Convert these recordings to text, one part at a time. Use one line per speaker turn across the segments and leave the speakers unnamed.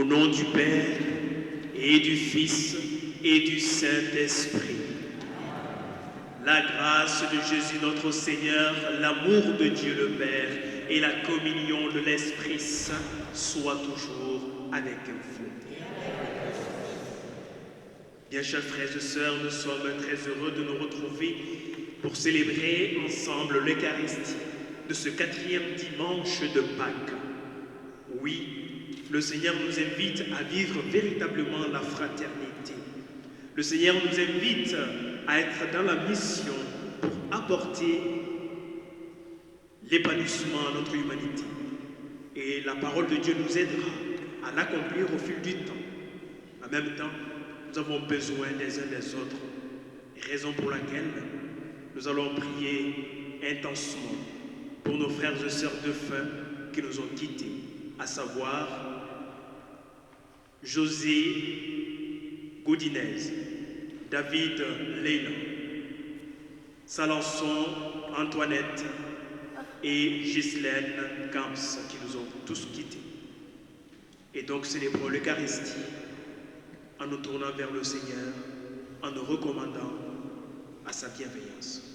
nom du Père et du Fils et du Saint-Esprit. La grâce de Jésus notre Seigneur, l'amour de Dieu le Père et la communion de l'Esprit Saint soient toujours avec vous. Bien chers frères et sœurs, nous sommes très heureux de nous retrouver pour célébrer ensemble l'Eucharistie de ce 4e dimanche de Pâques. Oui, le Seigneur nous invite à vivre véritablement la fraternité. Le Seigneur nous invite à être dans la mission pour apporter l'épanouissement à notre humanité. Et la parole de Dieu nous aidera à l'accomplir au fil du temps. En même temps, nous avons besoin les uns des autres, raison pour laquelle nous allons prier intensement pour nos frères et sœurs défunts qui nous ont quittés, à savoir José Godinez, David Leyland, Salançon Antoinette et Ghislaine Camps qui nous ont tous quittés. Et donc célébrons l'Eucharistie en nous tournant vers le Seigneur, en nous recommandant à sa bienveillance.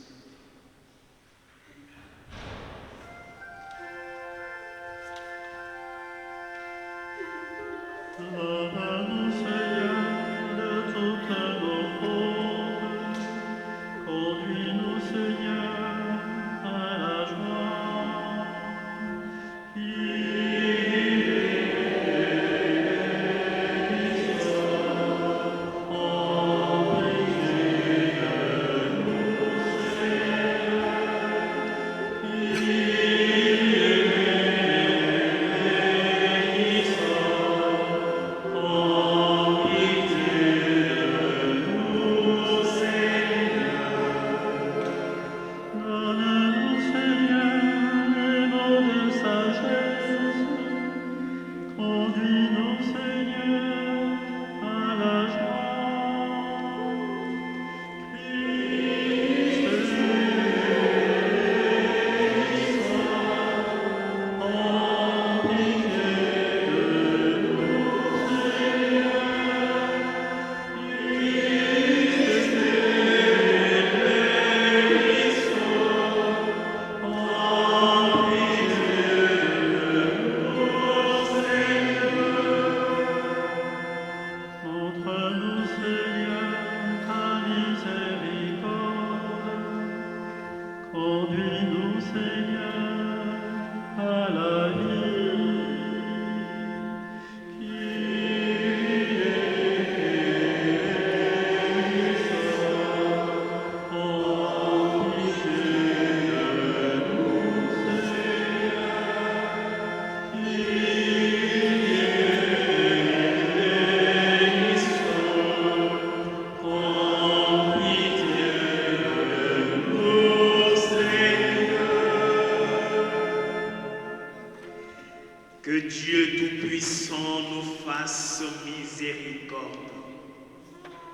Que Dieu Tout-Puissant nous fasse miséricorde,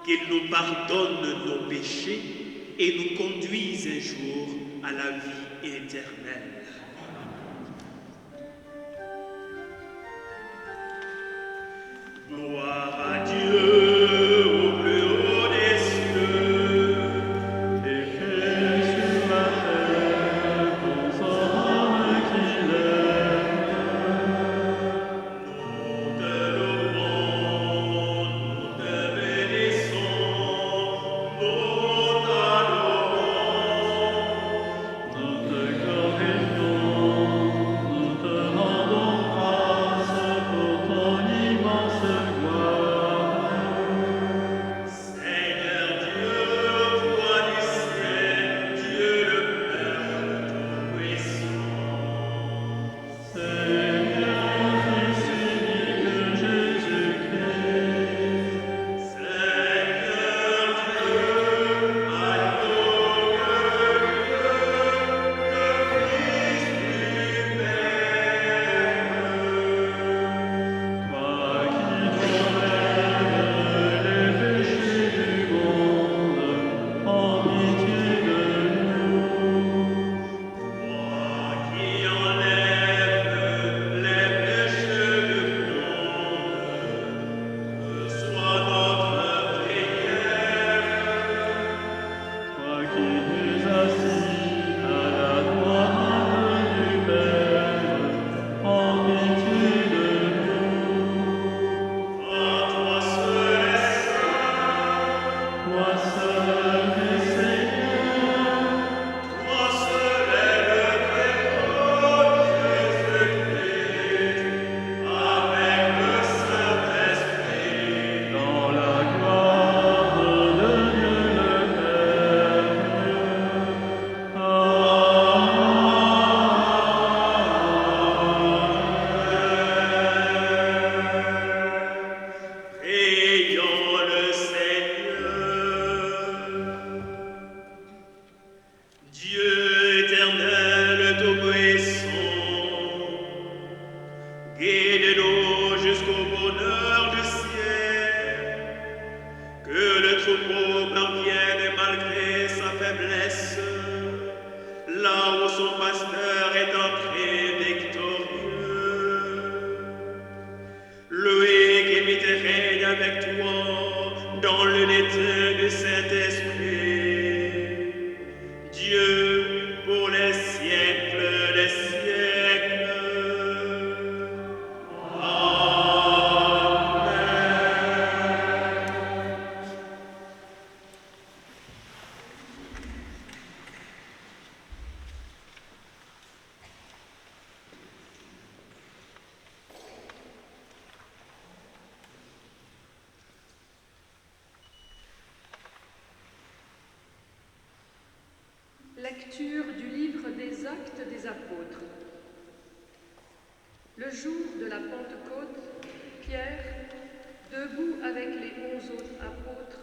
qu'il nous pardonne nos péchés et nous conduise un jour à la vie éternelle. Gloire à Dieu.
Nous te glorifions.
dans le Seigneur. Dieu éternel, tout-puissant, guide-nous jusqu'au bonheur du ciel, que le troupeau parvienne malgré sa faiblesse, là où son pasteur est entré victorieux. Lui qui vit et règne avec toi dans l'unité du Saint-Esprit, Dieu pour les siècles des siècles. Amen.
Lecture du livre des Actes des Apôtres. Le jour de la Pentecôte, Pierre, debout avec les 11 autres apôtres,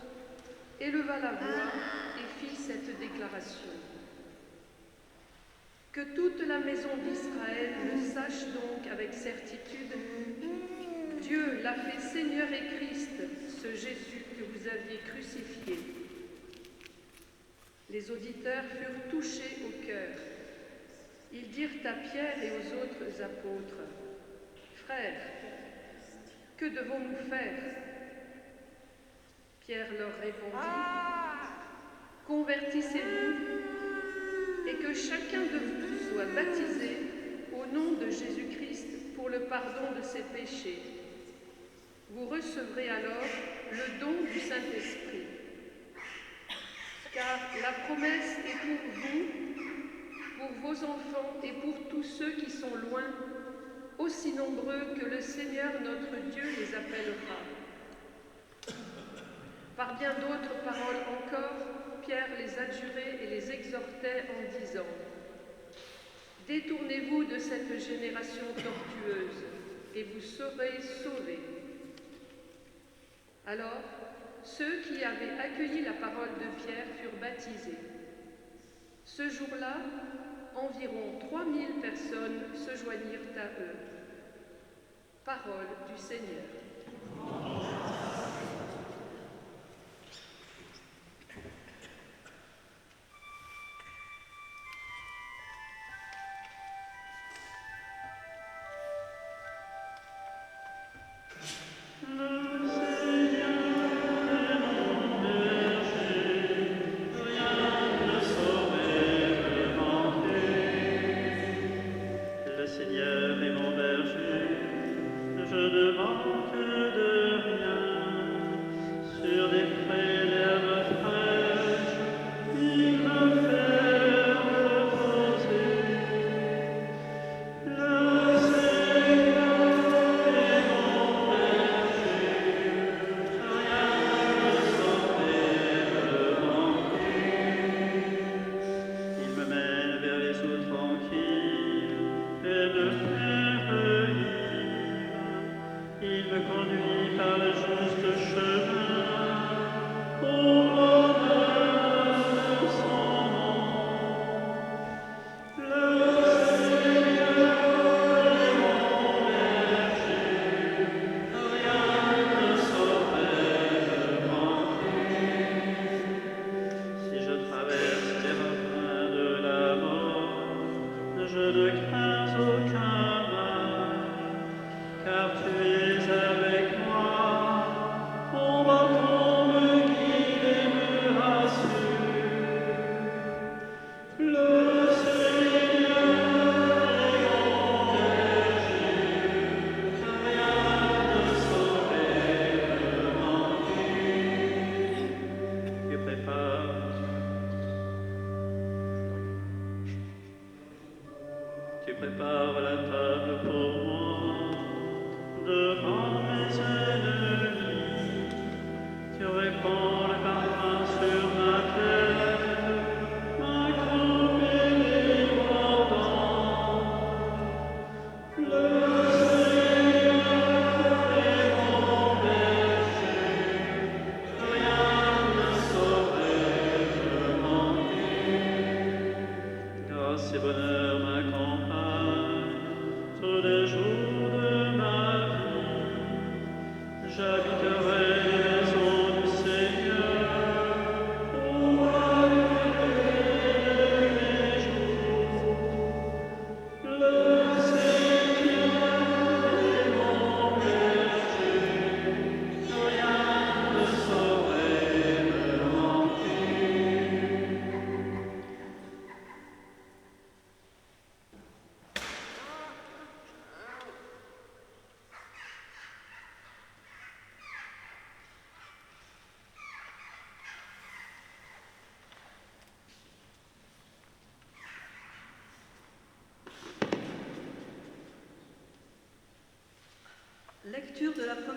éleva la voix et fit cette déclaration. Que toute la maison d'Israël le sache donc avec certitude, Dieu l'a fait Seigneur et Christ, ce Jésus que vous aviez crucifié. Les auditeurs furent touchés au cœur. Ils dirent à Pierre et aux autres apôtres, « Frères, que devons-nous faire ?» Pierre leur répondit, « Convertissez-vous et que chacun de vous soit baptisé au nom de Jésus-Christ pour le pardon de ses péchés. Vous recevrez alors le don du Saint-Esprit. Car la promesse est pour vous, pour vos enfants et pour tous ceux qui sont loin, aussi nombreux que le Seigneur notre Dieu les appellera. » Par bien d'autres paroles encore, Pierre les adjurait et les exhortait en disant, « Détournez-vous de cette génération tortueuse, et vous serez sauvés. » Alors, ceux qui avaient accueilli la parole de Pierre furent baptisés. Ce jour-là, environ 3000 personnes se joignirent à eux. Parole du Seigneur.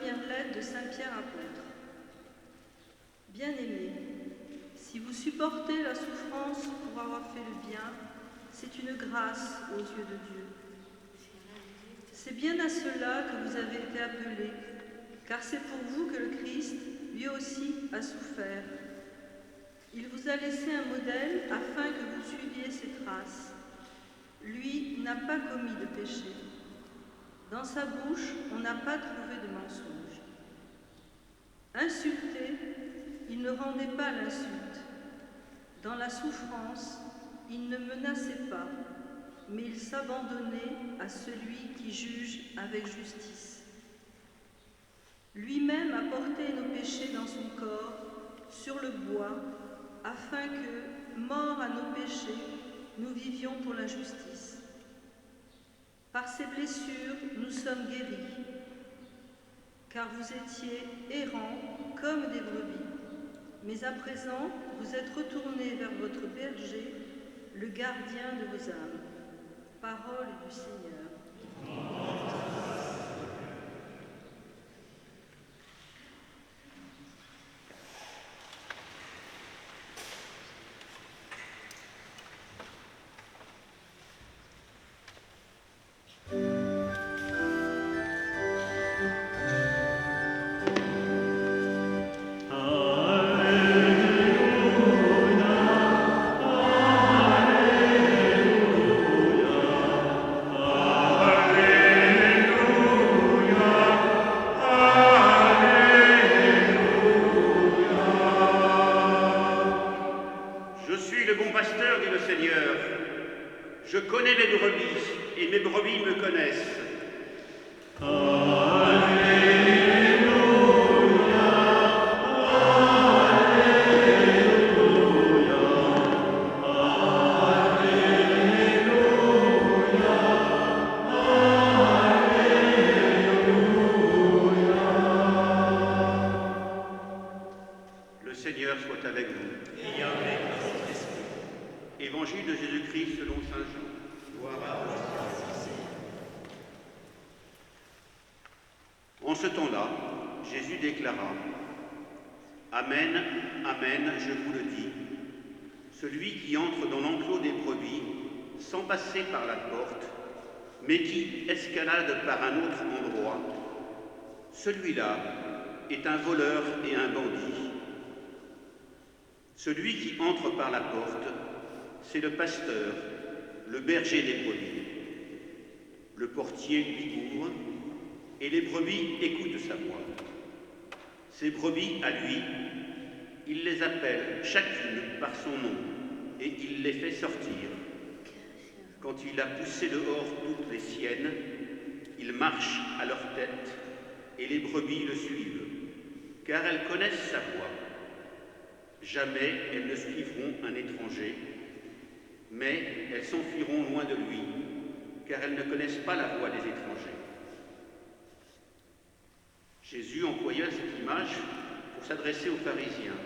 première lettre de Saint Pierre apôtre. Bien-aimés, si vous supportez la souffrance pour avoir fait le bien, c'est une grâce aux yeux de Dieu. C'est bien à cela que vous avez été appelés, car c'est pour vous que le Christ, lui aussi, a souffert. Il vous a laissé un modèle afin que vous suiviez ses traces. Lui n'a pas commis de péché. Dans sa bouche, on n'a pas trouvé de mensonge. Insulté, il ne rendait pas l'insulte. Dans la souffrance, il ne menaçait pas, mais il s'abandonnait à celui qui juge avec justice. Lui-même a porté nos péchés dans son corps, sur le bois, afin que, morts à nos péchés, nous vivions pour la justice. Par ses blessures, nous sommes guéris, car vous étiez errants comme des brebis. Mais à présent, vous êtes retournés vers votre berger, le gardien de vos âmes. Parole du Seigneur.
Évangile de Jésus-Christ selon saint Jean. Gloire à toi. En ce temps-là, Jésus déclara : Amen, Amen, je vous le dis, celui qui entre dans l'enclos des brebis sans passer par la porte, mais qui escalade par un autre endroit, celui-là est un voleur et un bandit. Celui qui entre par la porte, c'est le pasteur, le berger des brebis. Le portier lui ouvre, et les brebis écoutent sa voix. Ces brebis, à lui, il les appelle chacune par son nom, et il les fait sortir. Quand il a poussé dehors toutes les siennes, il marche à leur tête, et les brebis le suivent, car elles connaissent sa voix. Jamais elles ne suivront un étranger, mais elles s'enfuiront loin de lui, car elles ne connaissent pas la voix des étrangers. Jésus employa cette image pour s'adresser aux pharisiens,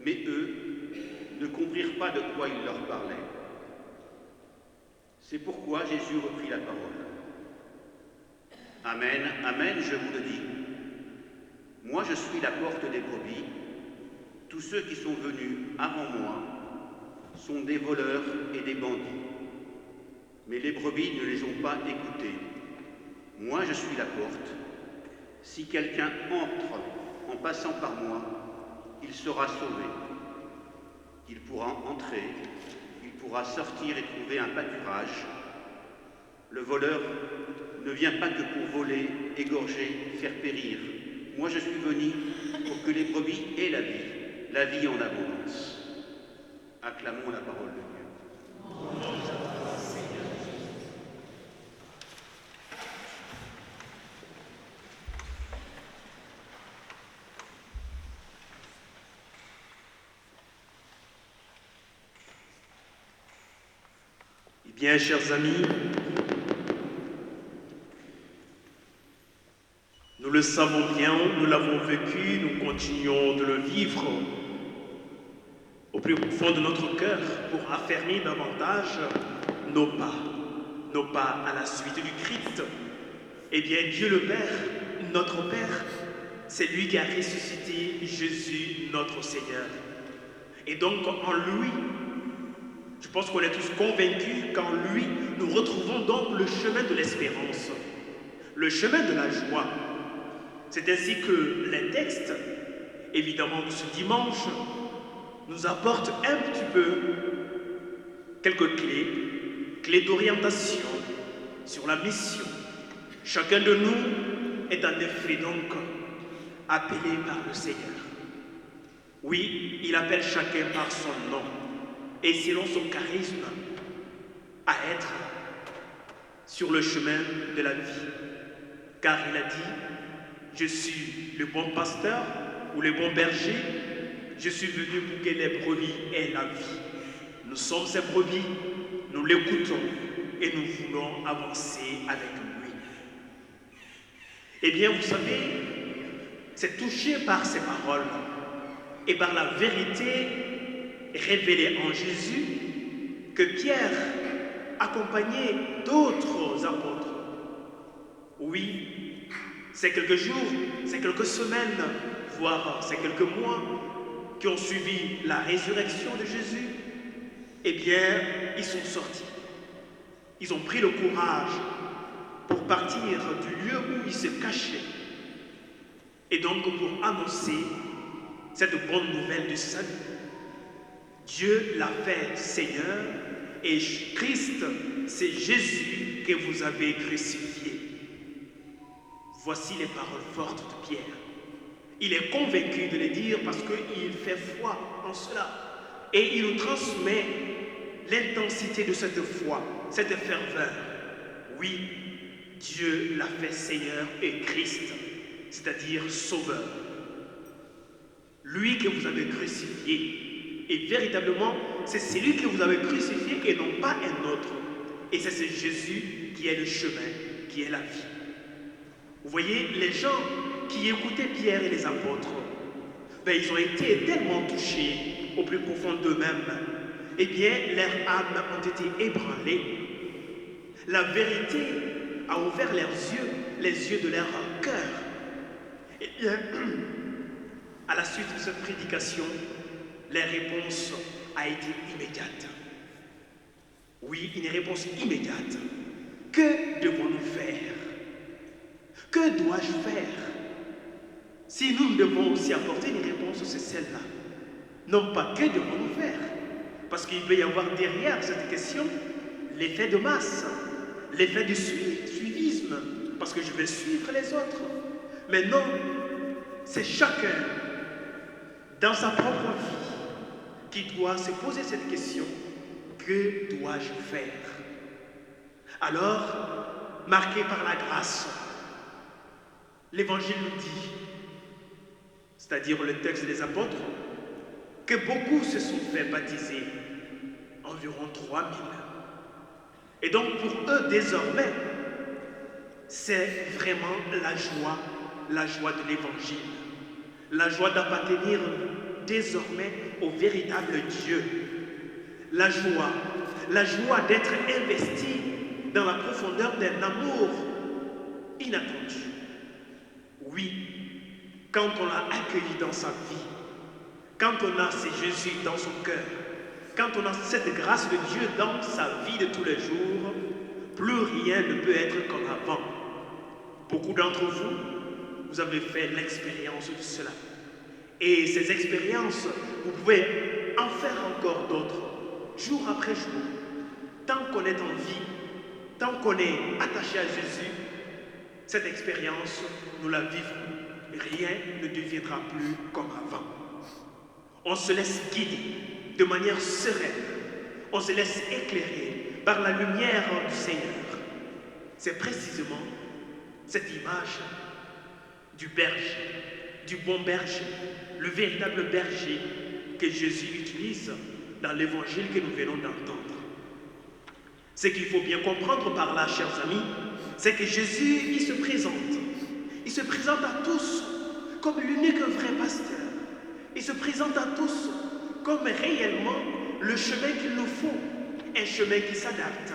mais eux ne comprirent pas de quoi il leur parlait. C'est pourquoi Jésus reprit la parole. Amen, Amen, je vous le dis. Moi, je suis la porte des brebis. Tous ceux qui sont venus avant moi sont des voleurs et des bandits. Mais les brebis ne les ont pas écoutés. Moi, je suis la porte. Si quelqu'un entre en passant par moi, il sera sauvé. Il pourra entrer, il pourra sortir et trouver un pâturage. Le voleur ne vient pas que pour voler, égorger, faire périr. Moi, je suis venu pour que les brebis aient la vie en abondance. Acclamons la parole de Dieu.
Eh bien, chers amis, nous le savons bien, nous l'avons vécu, nous continuons de le vivre au plus profond de notre cœur pour affermir davantage nos pas à la suite du Christ. Eh bien, Dieu le Père notre Père, c'est lui qui a ressuscité Jésus, notre Seigneur. Et donc, en lui, je pense qu'on est tous convaincus qu'en lui, nous retrouvons donc le chemin de l'espérance, le chemin de la joie. C'est ainsi que les textes, évidemment, de ce dimanche, nous apportent un petit peu quelques clés d'orientation sur la mission. Chacun de nous est en effet donc appelé par le Seigneur. Oui, il appelle chacun par son nom et selon son charisme à être sur le chemin de la vie. Car il a dit, je suis le bon pasteur ou le bon berger, je suis venu pour que les brebis aient la vie. Nous sommes ces brebis, nous l'écoutons et nous voulons avancer avec lui. Eh bien, vous savez, c'est touché par ces paroles et par la vérité révélée en Jésus que Pierre, accompagné d'autres apôtres, oui, c'est quelques jours, c'est quelques semaines, voire c'est quelques mois qui ont suivi la résurrection de Jésus, eh bien, ils sont sortis. Ils ont pris le courage pour partir du lieu où ils se cachaient et donc pour annoncer cette bonne nouvelle du salut. Dieu l'a fait Seigneur et Christ, c'est Jésus que vous avez crucifié. Voici les paroles fortes de Pierre. Il est convaincu de les dire parce qu'il fait foi en cela. Et il nous transmet l'intensité de cette foi, cette ferveur. Oui, Dieu l'a fait Seigneur et Christ, c'est-à-dire Sauveur. Lui que vous avez crucifié. Et véritablement, c'est celui que vous avez crucifié et non pas un autre. Et c'est ce Jésus qui est le chemin, qui est la vie. Vous voyez, les gens qui écoutaient Pierre et les apôtres, ils ont été tellement touchés au plus profond d'eux-mêmes. Eh bien, leurs âmes ont été ébranlées. La vérité a ouvert les yeux de leur cœur. Eh bien, à la suite de cette prédication, la réponse a été immédiate. Oui, une réponse immédiate. Que devons-nous faire? Que dois-je faire? Si nous devons aussi apporter une réponse, c'est celle-là. Non pas que devons-nous faire? Parce qu'il peut y avoir derrière cette question l'effet de masse, l'effet du suivisme, parce que je vais suivre les autres. Mais non, c'est chacun dans sa propre vie qui doit se poser cette question. Que dois-je faire? Alors, marqué par la grâce, l'Évangile nous dit, c'est-à-dire le texte des apôtres, que beaucoup se sont fait baptiser, environ 3000. Et donc pour eux désormais, c'est vraiment la joie de l'Évangile, la joie d'appartenir désormais au véritable Dieu, la joie d'être investi dans la profondeur d'un amour inattendu. Oui, quand on l'a accueilli dans sa vie, quand on a ce Jésus dans son cœur, quand on a cette grâce de Dieu dans sa vie de tous les jours, plus rien ne peut être comme avant. Beaucoup d'entre vous, vous avez fait l'expérience de cela. Et ces expériences, vous pouvez en faire encore d'autres, jour après jour. Tant qu'on est en vie, tant qu'on est attaché à Jésus, cette expérience, nous la vivons. Rien ne deviendra plus comme avant. On se laisse guider de manière sereine. On se laisse éclairer par la lumière du Seigneur. C'est précisément cette image du berger, du bon berger, le véritable berger que Jésus utilise dans l'évangile que nous venons d'entendre. Ce qu'il faut bien comprendre par là, chers amis, c'est que Jésus, il se présente. Il se présente à tous comme l'unique vrai pasteur. Il se présente à tous comme réellement le chemin qu'il nous faut. Un chemin qui s'adapte.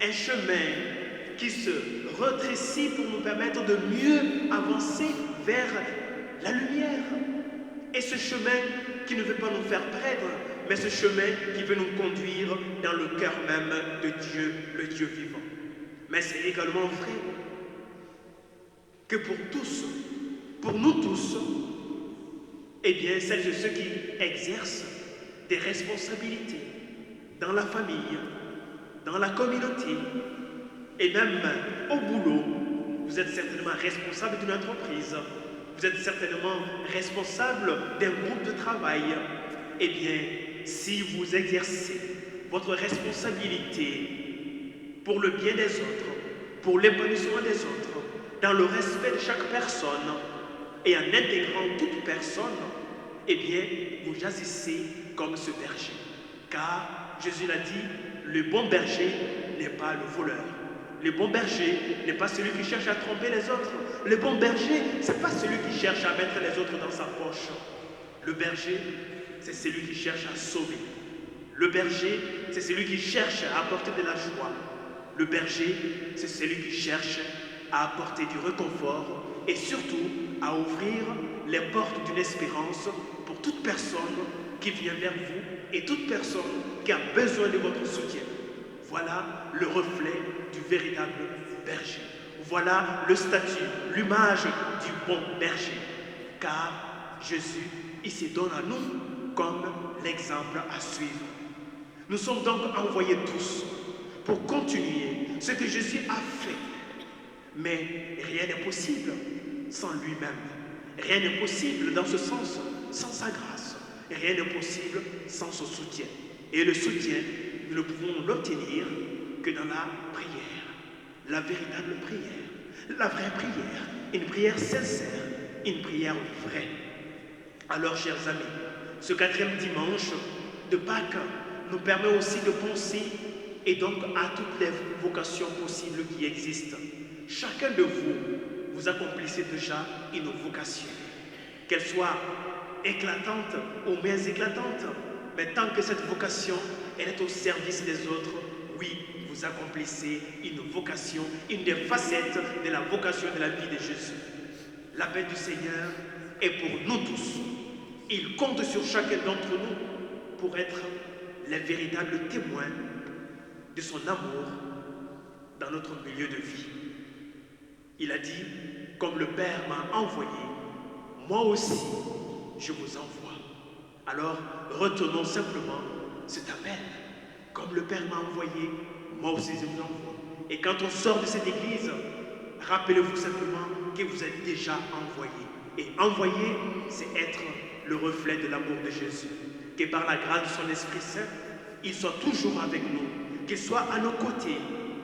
Un chemin qui se rétrécit pour nous permettre de mieux avancer vers la lumière. Et ce chemin qui ne veut pas nous faire perdre, mais ce chemin qui veut nous conduire dans le cœur même de Dieu, le Dieu vivant. Mais c'est également vrai que pour tous, pour nous tous, eh bien, celles et ceux qui exercent des responsabilités dans la famille, dans la communauté, et même au boulot, vous êtes certainement responsable d'une entreprise, vous êtes certainement responsable d'un groupe de travail. Eh bien, si vous exercez votre responsabilité pour le bien des autres, pour l'épanouissement des autres, dans le respect de chaque personne et en intégrant toute personne, eh bien, vous agissez comme ce berger. Car, Jésus l'a dit, le bon berger n'est pas le voleur. Le bon berger n'est pas celui qui cherche à tromper les autres. Le bon berger, ce n'est pas celui qui cherche à mettre les autres dans sa poche. Le berger, c'est celui qui cherche à sauver. Le berger, c'est celui qui cherche à apporter de la joie. Le berger, c'est celui qui cherche à apporter du réconfort et surtout à ouvrir les portes d'une espérance pour toute personne qui vient vers vous et toute personne qui a besoin de votre soutien. Voilà le reflet du véritable berger. Voilà le statut, l'image du bon berger. Car Jésus, il se donne à nous comme l'exemple à suivre. Nous sommes donc envoyés tous pour continuer ce que Jésus a fait. Mais rien n'est possible sans lui-même. Rien n'est possible dans ce sens sans sa grâce. Rien n'est possible sans son soutien. Et le soutien, nous ne pouvons l'obtenir que dans la prière. La véritable prière. La vraie prière. Une prière sincère. Une prière vraie. Alors, chers amis, ce 4e dimanche de Pâques nous permet aussi de penser et donc à toutes les vocations possibles qui existent. Chacun de vous, vous accomplissez déjà une vocation. Qu'elle soit éclatante ou moins éclatante, mais tant que cette vocation, elle est au service des autres, oui, vous accomplissez une vocation, une des facettes de la vocation de la vie de Jésus. La paix du Seigneur est pour nous tous. Il compte sur chacun d'entre nous pour être les véritables témoins de son amour dans notre milieu de vie. Il a dit, comme le Père m'a envoyé, moi aussi, je vous envoie. Alors, retenons simplement cet appel. Comme le Père m'a envoyé, moi aussi je vous envoie. Et quand on sort de cette église, rappelez-vous simplement que vous êtes déjà envoyé. Et envoyer, c'est être le reflet de l'amour de Jésus. Que par la grâce de son Esprit Saint, il soit toujours avec nous, qu'il soit à nos côtés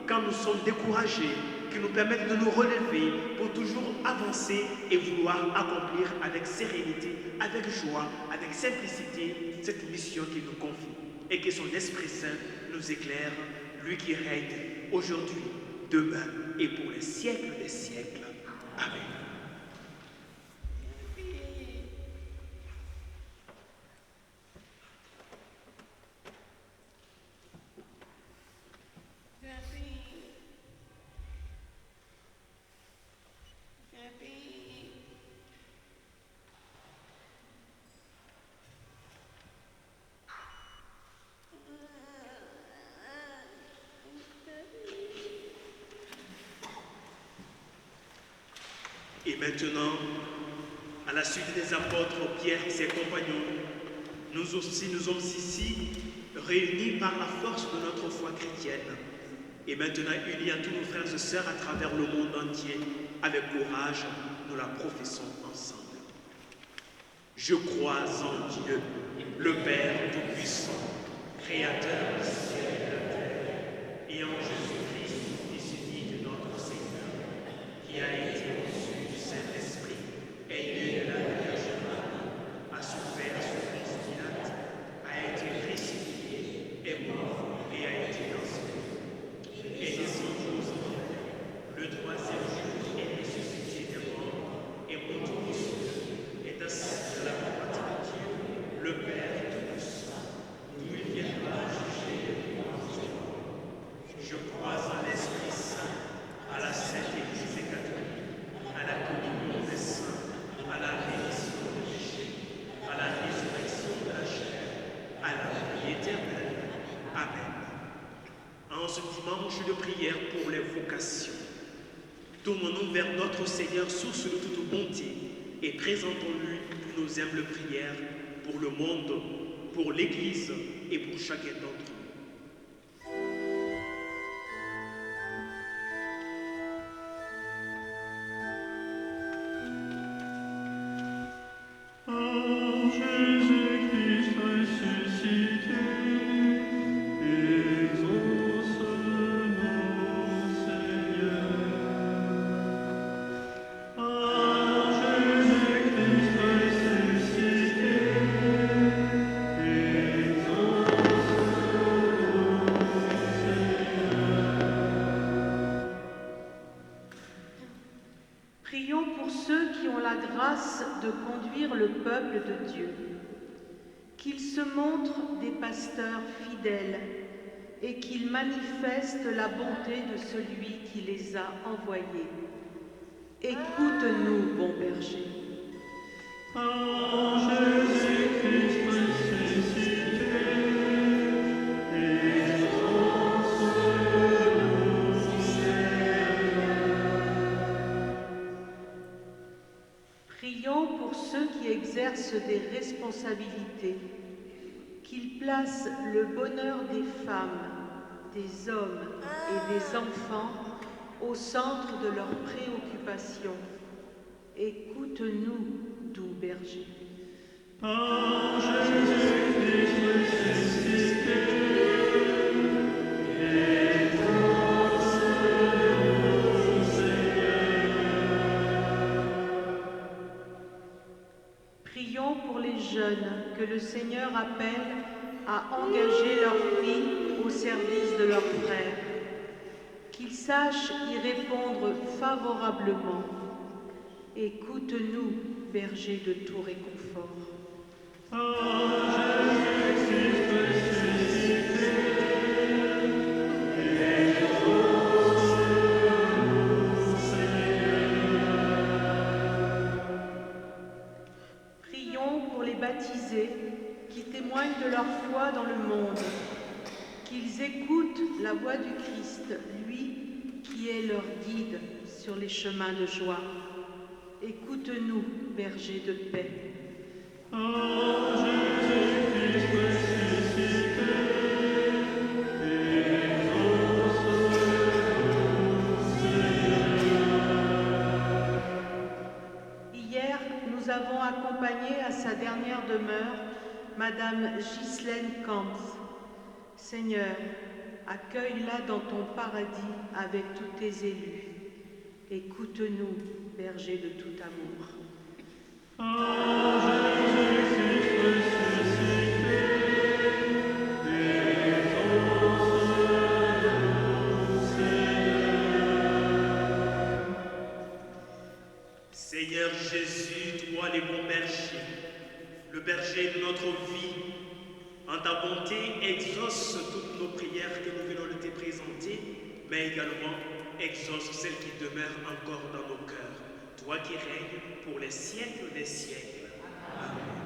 quand nous sommes découragés, qu'il nous permette de nous relever pour toujours avancer et vouloir accomplir avec sérénité, avec joie, avec simplicité cette mission qu'il nous confie. Et que son Esprit Saint nous éclaire, lui qui règne aujourd'hui, demain et pour les siècles des siècles. Amen. Et maintenant, à la suite des apôtres, Pierre et ses compagnons, nous aussi, nous sommes ici réunis par la force de notre foi chrétienne. Et maintenant, unis à tous nos frères et sœurs à travers le monde entier, avec courage, nous la professons ensemble. Je crois en Dieu, le Père Tout-Puissant, Créateur du ciel et de la terre, et en Jésus-Christ, Fils unique de notre Seigneur, qui a été reçu du Saint-Esprit, est né de la Vierge Marie, a souffert sous Ponce Pilate, a été crucifié, est mort et a été enseveli, est descendu aux enfers, le 3e jour est ressuscité des morts, et monté aux cieux, est assis à la droite de Dieu, le Père Tout-Puissant, d'où il viendra juger les vivants et les morts. Je crois en l'Esprit Saint, ce dimanche de prière pour les vocations. Tournons-nous vers notre Seigneur, source de toute bonté, et présentons-lui nos humbles prières pour le monde, pour l'Église et pour chacun d'entre nous.
Prions pour ceux qui ont la grâce de conduire le peuple de Dieu, qu'ils se montrent des pasteurs fidèles et qu'ils manifestent la bonté de celui qui les a envoyés. Écoute-nous, bon berger.
Jésus-Christ ressuscité,
Prions pour ceux qui exercent des responsabilités, qu'ils placent le bonheur des femmes, des hommes et des enfants au centre de leurs préoccupations. Écoute-nous, doux berger.
Jésus-Christ ressuscité,
Prions pour les jeunes que le Seigneur appelle à engager leurs vies au service de leurs frères, qu'ils sachent y répondre favorablement. Écoute-nous, berger de tout réconfort.
Jésus-Christ ressuscité,
Prions pour les baptisés qui témoignent de leur foi dans le monde, qu'ils écoutent la voix du Christ, lui qui est leur guide sur les chemins de joie. Écoute-nous, berger de paix.
Jésus-Christ ressuscité,
Hier, nous avons accompagné à sa dernière demeure Madame Ghislaine Kantz. Seigneur, accueille-la dans ton paradis avec tous tes élus. Écoute-nous, berger de tout amour.
Jésus-Christ ressuscité,
Seigneur Jésus, toi les bons bergers, le berger de notre vie, en ta bonté, exauce toutes nos prières que nous venons de te présenter, mais également exauce celles qui demeurent encore dans nos cœurs. Toi qui règnes pour les siècles des siècles. Amen.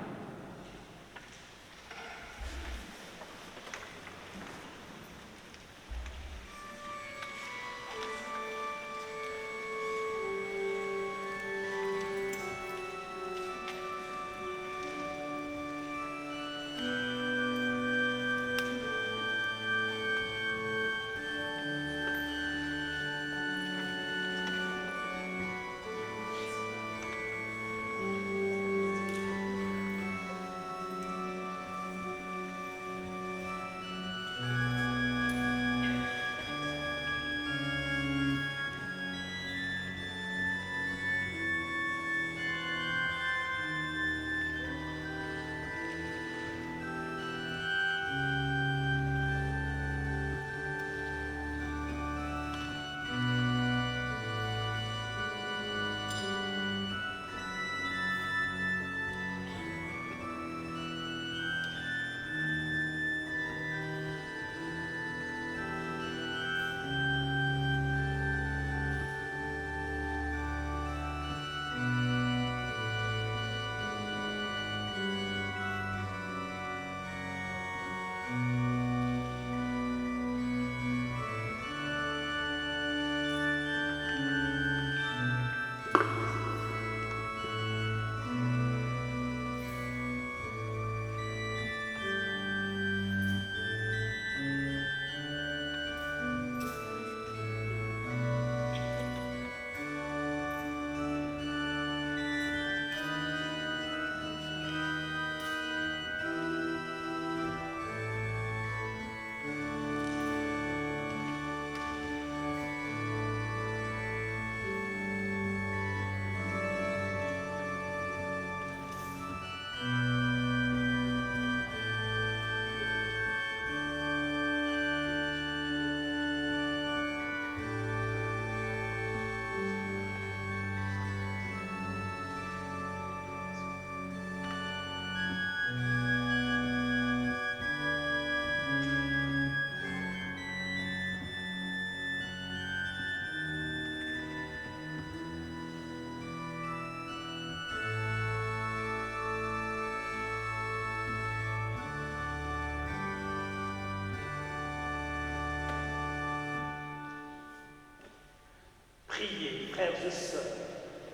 Priez, frères et sœurs,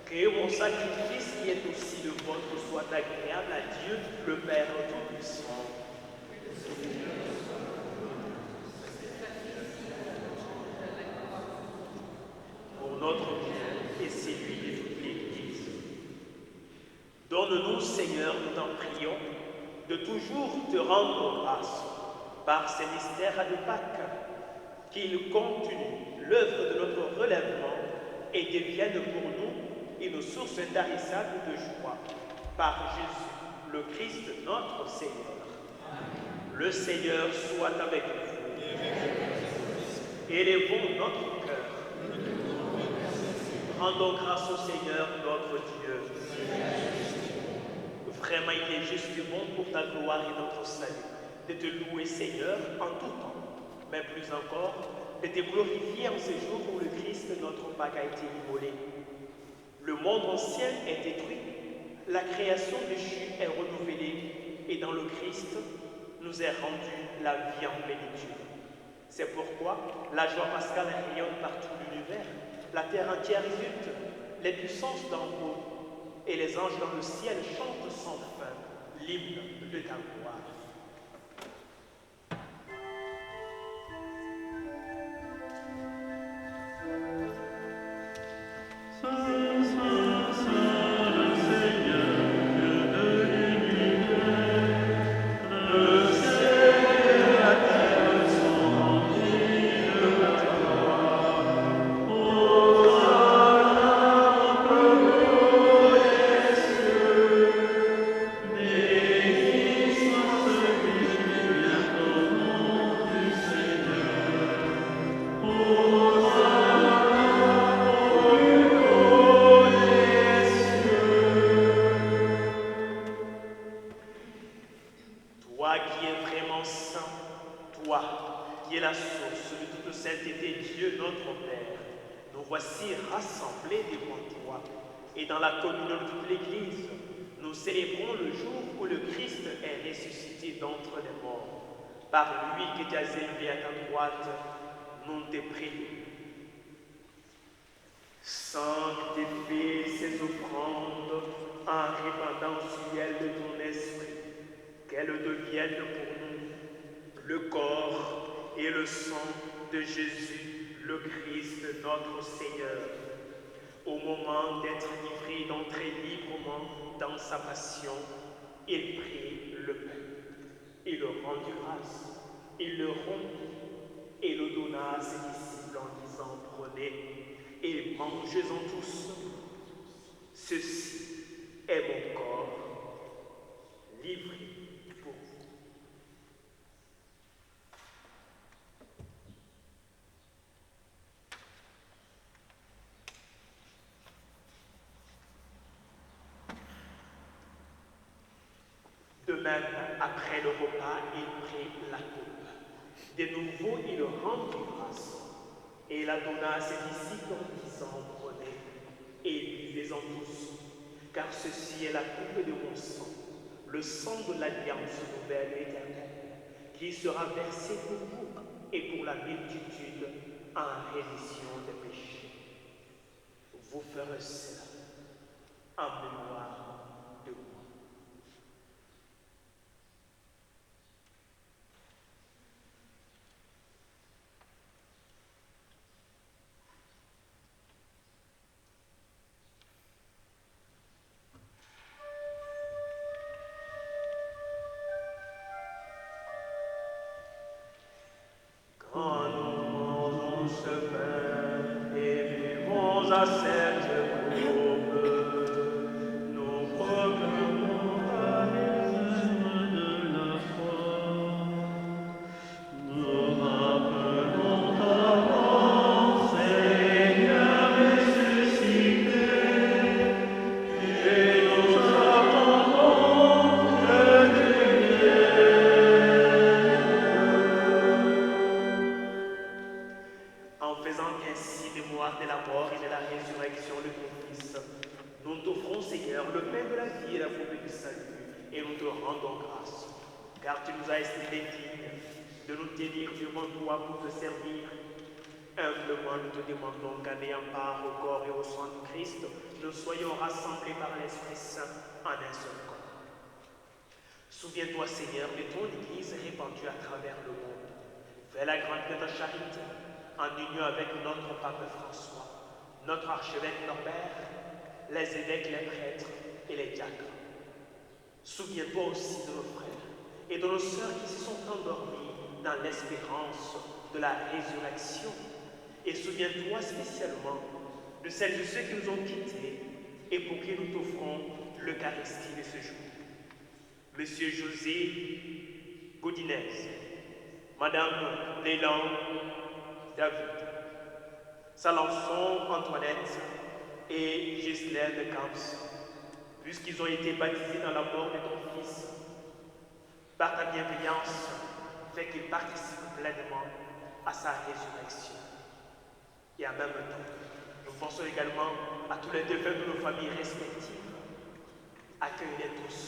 que mon sacrifice qui est aussi le vôtre soit agréable à Dieu, le Père Tout-Puissant. Pour notre bien et celui de toute l'Église. Donne-nous, Seigneur, nous t'en prions, de toujours te rendre grâce par ces mystères de Pâques, qu'ils continuent l'œuvre de notre relèvement et deviennent pour nous une source intarissable de joie. Par Jésus, le Christ, notre Seigneur. Le Seigneur soit avec vous. Élevons notre cœur. Rendons grâce au Seigneur, notre Dieu. Vraiment, il est juste et bon pour ta gloire et notre salut, de te louer, Seigneur, en tout temps, mais plus encore, de te glorifier en ce jour où le Christ, notre Pâque, a été immolé. Le monde ancien est détruit, la création déchue est renouvelée, et dans le Christ, nous est rendue la vie en plénitude. C'est pourquoi la joie pascale rayonne par tout l'univers, la terre entière exulte, les puissances d'en haut et les anges dans le ciel chantent sans fin l'hymne de ta gloire. Toi qui es vraiment saint, toi qui es la source de toute sainteté, Dieu notre Père, nous voici rassemblés devant toi et dans la communion de toute l'Église, nous célébrons le jour où le Christ est ressuscité d'entre les morts. Par lui qui t'as élevé à ta droite, nous te prions. Sanctifie ces offrandes en répandant sur elles de ton esprit, qu'elles deviennent pour nous le corps et le sang de Jésus, le Christ, notre Seigneur. Au moment d'être livré, d'entrer librement dans sa passion, il prit le pain. Il rendit grâce, il le rompit et le donna à ses disciples en disant: prenez et mangez-en tous. Ceci est mon corps livré pour vous. De même, après le repas, il prit la coupe. De nouveau, il rendit grâce et la donna à ses disciples en disant: prenez et buvez-en tous, car ceci est la coupe de mon sang, le sang de l'alliance nouvelle et éternelle, qui sera versé pour vous et pour la multitude en rémission des péchés. Vous ferez cela en mémoire de moi. Quand nous mangeons ce pain et vivons à cette coupe, nous proclamons ta baptême de la foi. Nous rappelons ta mort, Seigneur ressuscité, et nous attendons que tu viennes. En faisant ainsi mémoire de la mort et de la résurrection de ton Fils, nous t'offrons, Seigneur, le pain de la vie et la coupe du salut, et nous te rendons grâce, car tu nous as estimés dignes de nous tenir devant toi pour te servir. Humblement, nous te demandons qu'en ayant part au corps et au sang de Christ, nous soyons rassemblés par l'Esprit Saint en un seul corps. Souviens-toi, Seigneur, de ton Église répandue à travers le monde. Fais la grande de ta charité, en union avec notre pape François, notre archevêque Norbert, les évêques, les prêtres et les diacres. Souviens-toi aussi de nos frères et de nos sœurs qui se sont endormis dans l'espérance de la résurrection. Et souviens-toi spécialement de celles et ceux qui nous ont quittés et pour qui nous t'offrons l'Eucharistie de ce jour. Monsieur José Godinez, Madame Lélan David, Salançon Antoinette et Ghislaine de Camps, puisqu'ils ont été baptisés dans la mort de ton Fils, par ta bienveillance, fais qu'ils participent pleinement à sa résurrection. Et en même temps, nous pensons également à tous les défunts de nos familles respectives. Accueille-les tous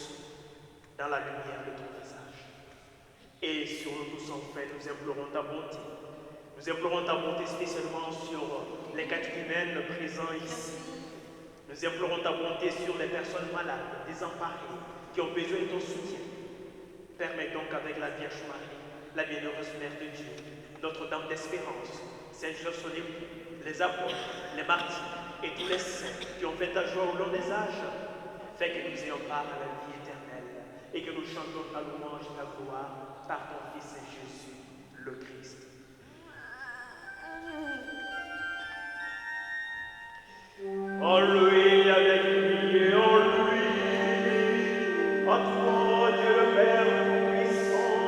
dans la lumière de ton visage. Et sur nous tous, enfin, nous implorons ta bonté. Nous implorons ta bonté spécialement sur les catéchumènes présents ici. Nous implorons ta bonté sur les personnes malades, désemparées, qui ont besoin de ton soutien. Permets donc avec la Vierge Marie, la bienheureuse Mère de Dieu, Notre-Dame d'Espérance, Saint-Joseph son époux, les apôtres, les martyrs et tous les saints qui ont fait ta joie au long des âges, fais que nous ayons part à la vie éternelle et que nous chantons ta louange et ta gloire par ton Fils Jésus, le Christ. En lui, avec lui et en lui, à toi, Dieu le Père Tout-Puissant,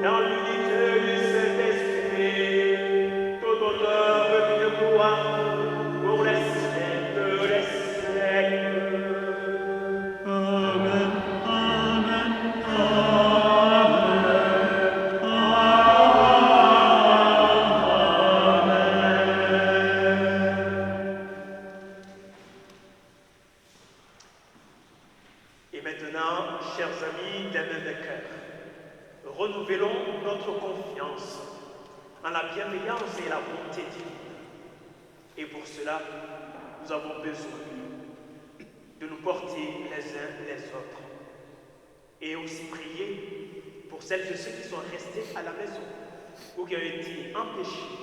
dans l'unité du Saint-Esprit, tout honneur et toute gloire pour les siècles des siècles.
Amen, amen,
Et maintenant, chers amis d'un même cœur, renouvelons notre confiance en la bienveillance et la bonté divine. Et pour cela, nous avons besoin de nous porter les uns les autres et aussi prier pour celles et ceux qui sont restés à la maison ou qui ont été empêchés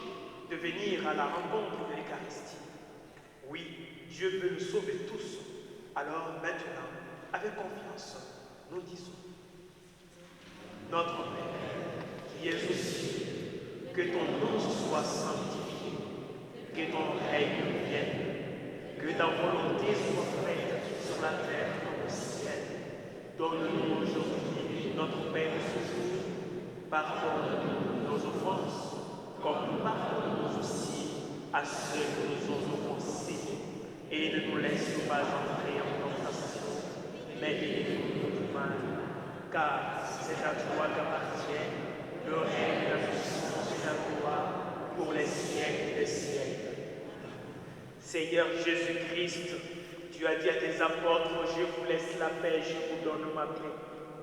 de venir à la rencontre de l'Eucharistie. Oui, Dieu veut nous sauver tous. Alors maintenant, avec confiance, nous disons: Notre Père, qui es aux cieux, que ton nom soit sanctifié, que ton règne vienne, que ta volonté soit faite sur la terre comme au ciel. Donne-nous aujourd'hui notre pain de ce jour. Pardonne-nous nos offenses, comme nous pardonnons aussi à ceux qui nous ont offensés. Et ne nous laisse pas entrer en tentation, mais délivre-nous du mal. Car c'est à toi qu'appartient le règne, la puissance et la gloire pour les siècles des siècles. Seigneur Jésus-Christ, tu as dit à tes apôtres: je vous laisse la paix, je vous donne ma paix.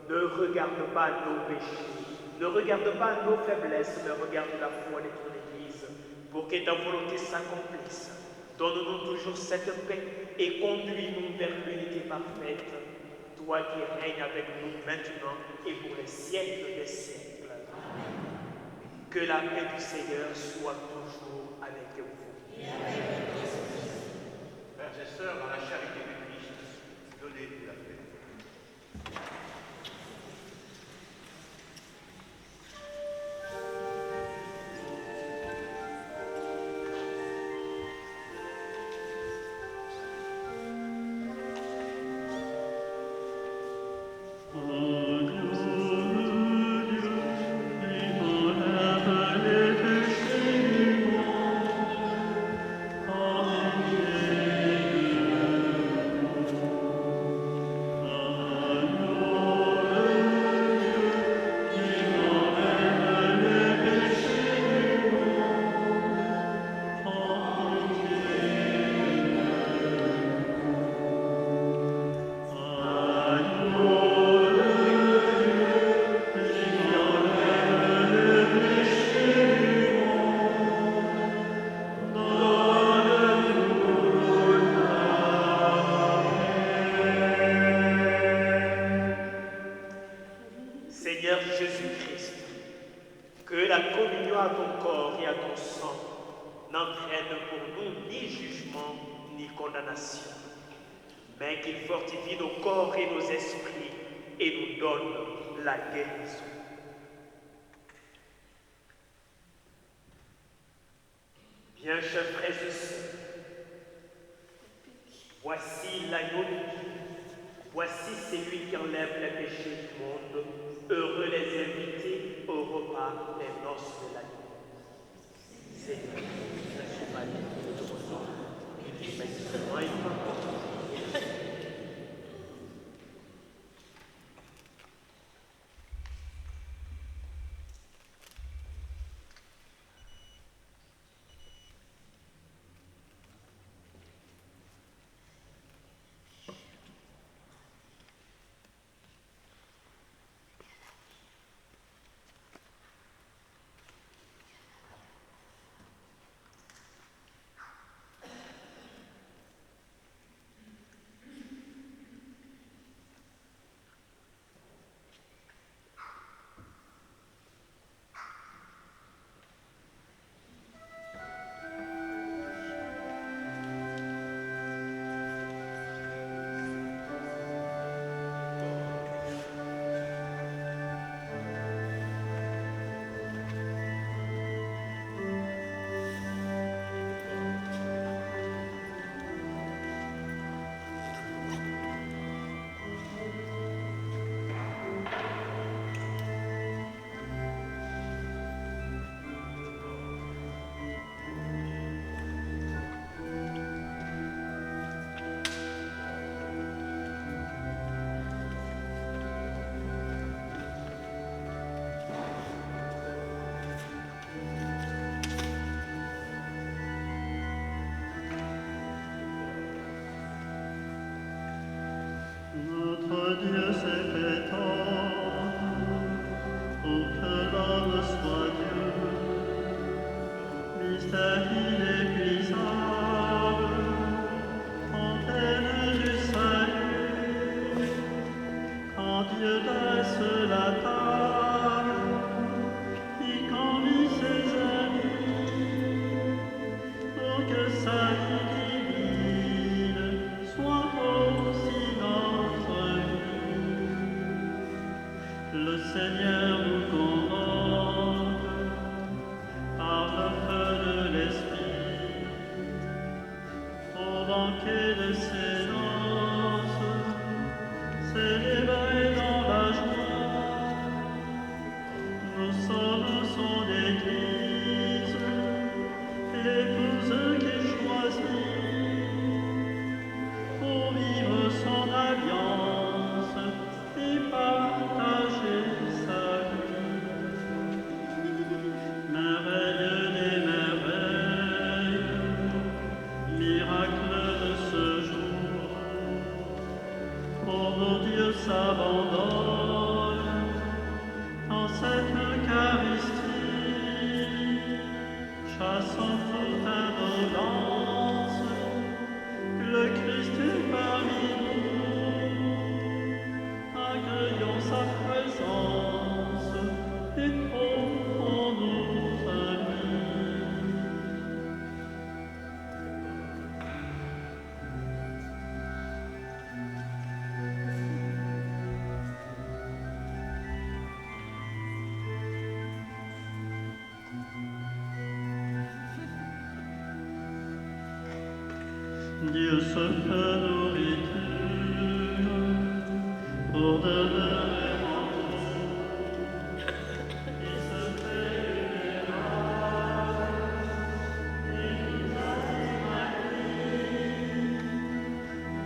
Ne regarde pas nos péchés, ne regarde pas nos faiblesses, mais regarde la foi de ton Église, pour que ta volonté s'accomplisse. Donne-nous toujours cette paix et conduis-nous vers l'unité parfaite, toi qui règnes avec nous maintenant et pour les siècles des siècles. Que la paix du Seigneur soit toujours avec vous.
Frères et sœurs, dans la charité du Christ, donnez-nous la paix.
Amen.
Seigneur Jésus-Christ, que la communion à ton corps et à ton sang n'entraîne pour nous ni jugement ni condamnation, mais qu'il fortifie nos corps et nos esprits et nous donne la guérison. Bien, chers frères et sœurs, voici l'agneau de Dieu, voici celui qui enlève les péchés du monde. Heureux les invités au repas des noces de l'agneau. Seigneur, je ne suis pas digne de ton nom, mais seulement une parole.
Notre Dieu s'est fait homme pour que l'homme soit Dieu. Mystère inépuisable, fontaine du salut. Quand Dieu dresse la table, il convie ses amis pour que sa vie divine soit aussi notre vie. Le Seigneur nous convoque par le feu de l'Esprit au banquet de ses noces, célébré dans la joie. Nous sommes son Église, l'épouse qu'il choisit pour vivre son alliance et partager sa vie. Merveille des merveilles, miracle de ce jour, pour nos dieux s'abandonne en cette Eucharistie, chassant toute indolence, le Christ est parmi nous, accueillons sa présence et offrons-nous à lui. Dieu se fait nourriture pour demeurer en nous. Il se fait vulnérable et nous anime à lui.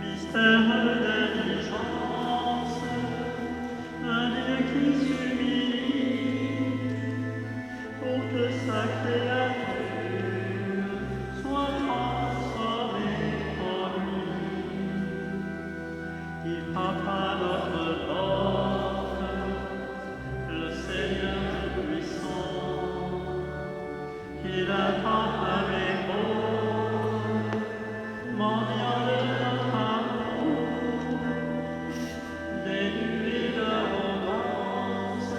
Mystère d'indigence, un Dieu qui s'humilie pour que sa créature soit transformée en lui. Il frappe à notre porte, le Seigneur Tout-Puissant. Il attend avec amour, mendiant de notre amour, des nuées d'abondance,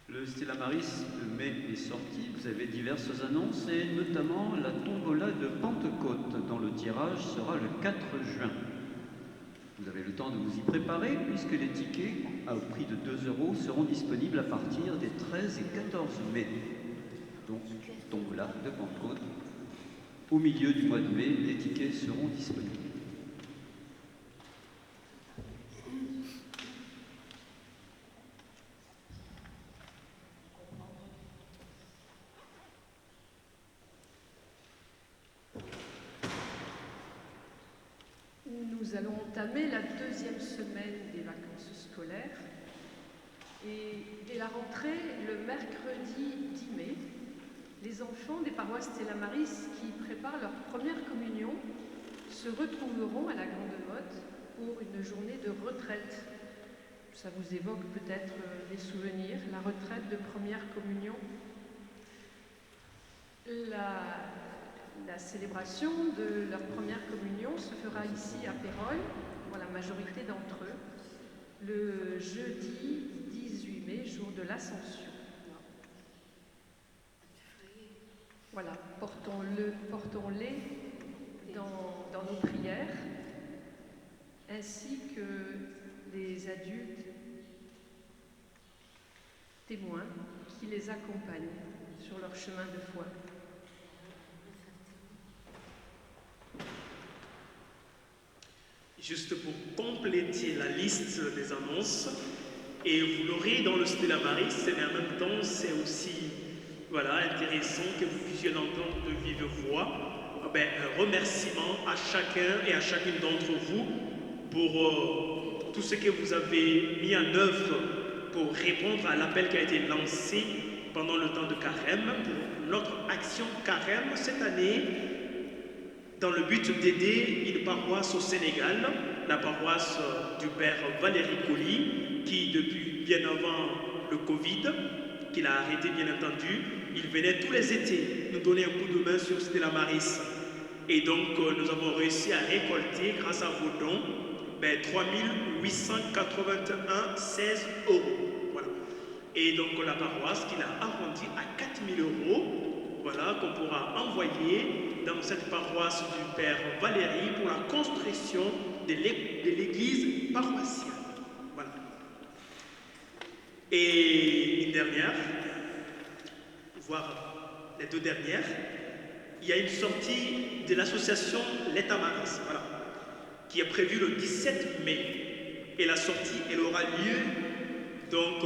Le Stella Maris de mai est sorti, vous avez diverses annonces et notamment la tombola de Pentecôte dont le tirage sera le 4 juin. Vous avez le temps de vous y préparer puisque les tickets au prix de 2 € seront disponibles à partir des 13 et 14 mai. Donc, tombola de Pentecôte. Au milieu du mois de mai, les tickets seront disponibles.
Nous allons entamer la deuxième semaine des vacances scolaires et dès la rentrée, le mercredi 10 mai, les enfants des paroisses Stella Maris qui préparent leur première communion se retrouveront à la Grande Motte pour une journée de retraite. Ça vous évoque peut-être des souvenirs, la retraite de première communion. La célébration de leur première communion se fera ici à Pérols, pour la majorité d'entre eux, le jeudi 18 mai, jour de l'Ascension. Voilà, portons-les dans nos prières, ainsi que les adultes témoins qui les accompagnent sur leur chemin de foi.
Juste pour compléter la liste des annonces, et vous l'aurez dans le Stella Maris, mais en même temps, c'est aussi intéressant que vous puissiez l'entendre de vive voix. Un remerciement à chacun et à chacune d'entre vous pour tout ce que vous avez mis en œuvre pour répondre à l'appel qui a été lancé pendant le temps de Carême, pour notre action Carême cette année, dans le but d'aider une paroisse au Sénégal, la paroisse du Père Valéry Colly, qui depuis bien avant le Covid, qu'il a arrêté bien entendu, il venait tous les étés nous donner un coup de main sur Stella Maris. Et donc nous avons réussi à récolter, grâce à vos dons, 3 881,16 €. Voilà. Et donc la paroisse qu'il a arrondi à 4 000 €, qu'on pourra envoyer dans cette paroisse du Père Valéry pour la construction de l'église paroissiale. Voilà. Et une dernière, voire les deux dernières, il y a une sortie de l'association L'État Maris, qui est prévue le 17 mai. Et la sortie, elle aura lieu donc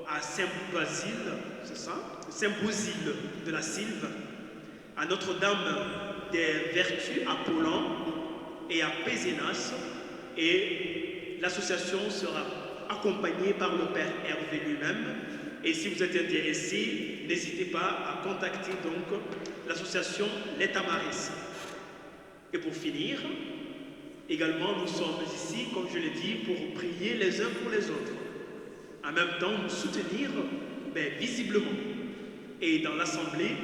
à Saint-Basile, c'est ça? Saint-Basile de la Sylve, à Notre-Dame des Vertus à Poland et à Pézenas. Et l'association sera accompagnée par le Père Hervé lui-même. Et si vous êtes intéressé, n'hésitez pas à contacter donc l'association L'État Maris. Et pour finir, également, nous sommes ici, comme je l'ai dit, pour prier les uns pour les autres. En même temps, nous soutenir visiblement. Et dans l'Assemblée,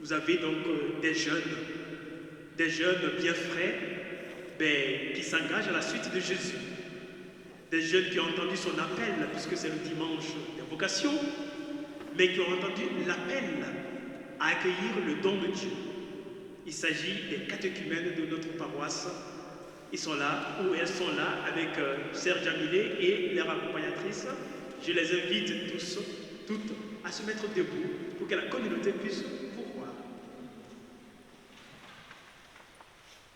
vous avez donc des jeunes bien frais qui s'engagent à la suite de Jésus. Des jeunes qui ont entendu son appel, puisque c'est le dimanche des vocations, mais qui ont entendu l'appel à accueillir le don de Dieu. Il s'agit des catéchumènes de notre paroisse. Ils sont là, ou elles sont là, avec Serge Jamilé et leurs accompagnatrices. Je les invite tous, toutes, à se mettre debout pour que la communauté puisse vous voir.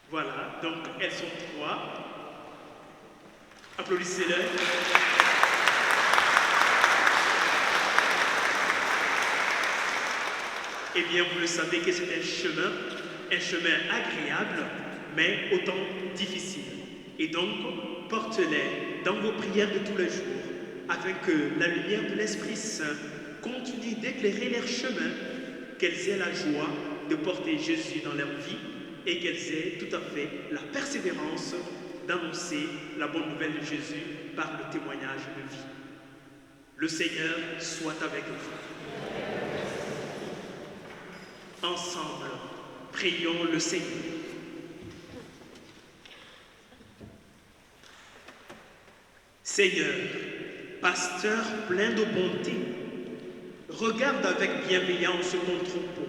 Voilà, donc elles sont 3. Applaudissez-les. Eh bien, vous le savez que c'est un chemin agréable, mais autant difficile. Et donc, portez-les dans vos prières de tous les jours, afin que la lumière de l'Esprit Saint continue d'éclairer leur chemin, qu'elles aient la joie de porter Jésus dans leur vie et qu'elles aient tout à fait la persévérance d'annoncer la bonne nouvelle de Jésus par le témoignage de vie. Le Seigneur soit avec vous. Ensemble, prions le Seigneur. Seigneur, pasteur plein de bonté, regarde avec bienveillance ton troupeau.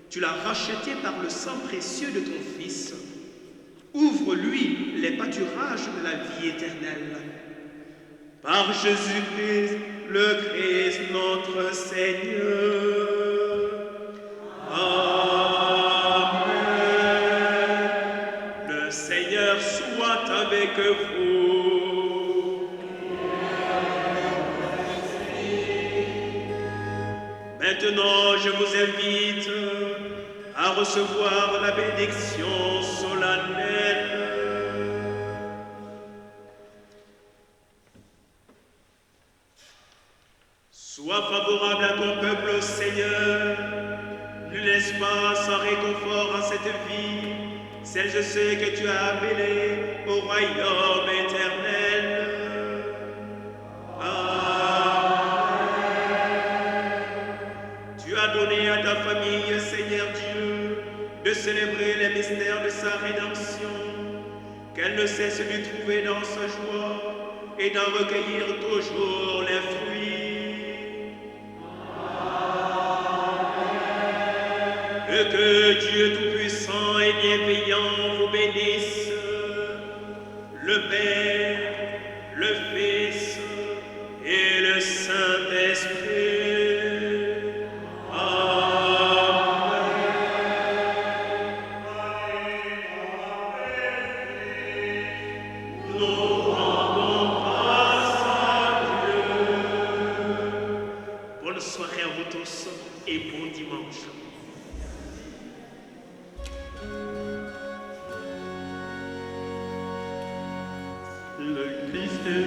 Tu l'as racheté par le sang précieux de ton Fils. Ouvre-lui les pâturages de la vie éternelle. Par Jésus-Christ, le Christ notre Seigneur. Amen. Le Seigneur soit avec vous. Maintenant, je vous invite à recevoir la bénédiction solennelle. Sois favorable à ton peuple, Seigneur. Ne laisse pas sans réconfort en cette vie celles et ceux que tu as appelés au royaume éternel. Tu as donné à ta famille, Seigneur Dieu, de célébrer les mystères de sa rédemption, qu'elle ne cesse de trouver dans sa joie et d'en recueillir toujours les fruits. Que Dieu Tout-Puissant et Bienveillant vous bénisse, le Père, le Fils et le Saint-Esprit. Amen. Nous rendons grâce à Dieu. Bonne soirée à vous tous et bon dimanche.
Le Christ est